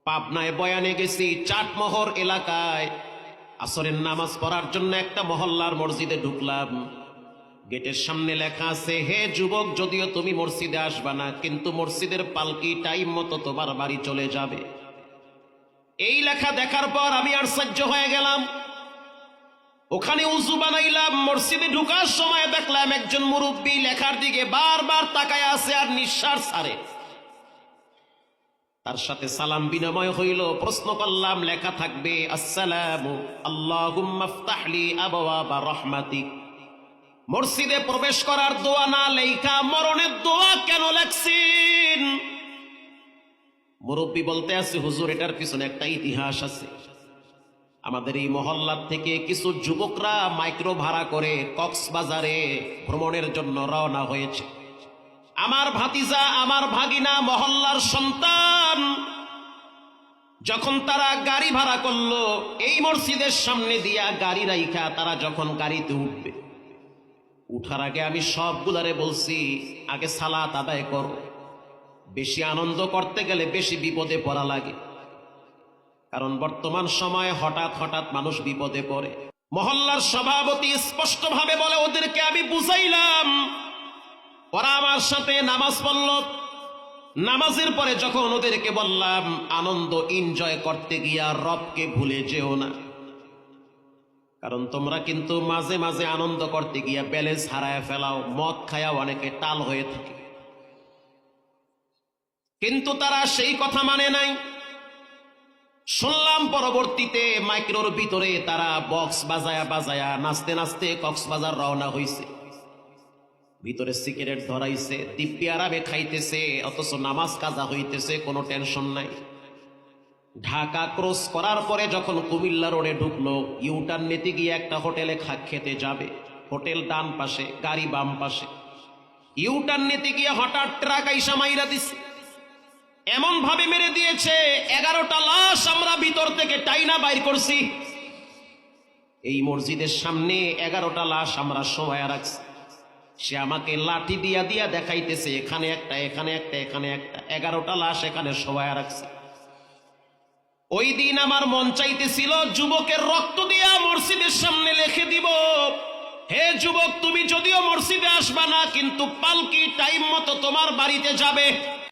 পাবনায় বয়ানে গেছি, চাটমোহর এলাকায় আসরের নামাজ পড়ার জন্য একটা মহল্লার মসজিদে ঢুকলাম। গেটের সামনে লেখা আছে, হে যুবক, যদিও তুমি মসজিদে আসবা না, কিন্তু মসজিদের পালকি টাইম মতো তোমার বাড়ি চলে যাবে। এই লেখা দেখার পর আমি আশ্চর্য হয়ে গেলাম। ওখানে উজু বানাইলাম, মসজিদে ঢুকার সময় দেখলাম একজন মুরব্বী লেখার দিকে বারবার তাকায় আছে আর নিঃশ্বাস ছাড়ে। তার সাথে সালাম বিনিময় হইল। প্রশ্ন করলাম, লেখা থাকবে আসসালামু আল্লাহুম্মা ইফতাহলি আবওয়াবা রাহমাতিক। মসজিদে প্রবেশ করার দোয়া না লেখা মরণের দোয়া কেন লেখছেন? মুরব্বী বলতে আছে, হুজুর, এটার পিছনে একটা ইতিহাস আছে। আমাদের এই মহল্লার থেকে কিছু যুবকরা মাইক্রো ভাড়া করে কক্সবাজারে ভ্রমণের জন্য রওনা হয়েছে। আমার ভাতিজা, আমার ভাগিনা, মহল্লার সন্তান, যখন তারা গাড়ি ভাড়া করলো, এই মসজিদের সামনে দিয়া গাড়ি রাইখা তারা যখন গাড়িতে উঠবে, উঠার আগে আমি সবগুলারে বলছি, আগে সালাত আদায় করো। বেশি আনন্দ করতে গেলে বেশি বিপদে পড়া লাগে, কারণ বর্তমান সময়ে হঠাৎ হঠাৎ মানুষ বিপদে পড়ে। মহল্লার সভাপতি স্পষ্টভাবে বলে, ওদেরকে আমি বুঝাইলাম, ওরা আমার সাথে নামাজ পড়ল। নামাজের পরে যখন ওদেরকে বললাম, আনন্দ এনজয় করতে গিয়া রবকে ভুলে যেও না, কারণ তোমরা কিন্তু মাঝে মাঝে আনন্দ করতে গিয়া ব্যালেন্স হারায় ফেলাও, মদ খায়া অনেকে টাল হয়ে থাকে। কিন্তু তারা সেই কথা মানে নাই। শুনলাম পরবর্তীতে মাইক্রোর ভিতরে তারা বক্স বাজায়া বাজায়া নাচতে নাচতে কক্সবাজার রওনা হইছে। ভিতরে সিগারেট ধরাইছে, দিব্যি আরামে খাইতেছে, অথচ নামাজ কাজা হইতেছে, কোনো টেনশন নাই। ঢাকা ক্রস করার পরে যখন কুমিল্লা রোডে ঢুকলো, ইউটার্ন নিতে গিয়ে একটা হোটেলে খেতে যাবে। হোটেল ডান পাশে, গাড়ি বাম পাশে। ইউটার্ন নিতে গিয়ে হঠাৎ ট্রাক আইসা মাইরা দিছে। এমন ভাবে মেরে দিয়েছে, 11টা লাশ আমরা ভিতর থেকে টাইনা বাইর করছি। এই মসজিদের সামনে 11টা লাশ আমরা শোয়া রাখছি। সে আমাকে লাঠি দিয়া দিয়া দেখাইতেছে, এখানে একটা, এখানে একটা, এখানে একটা, 11টা লাশ এখানে শোয়া রাখছে। ওই দিন আমার মন চাইতেছিল যুবকের রক্ত দিয়া মসজিদের সামনে লিখে দিব, হে যুবক, তুমি যদিও মসজিদে আসবা না, কিন্তু পালকি টাইম মতো তোমার বাড়িতে যাবে।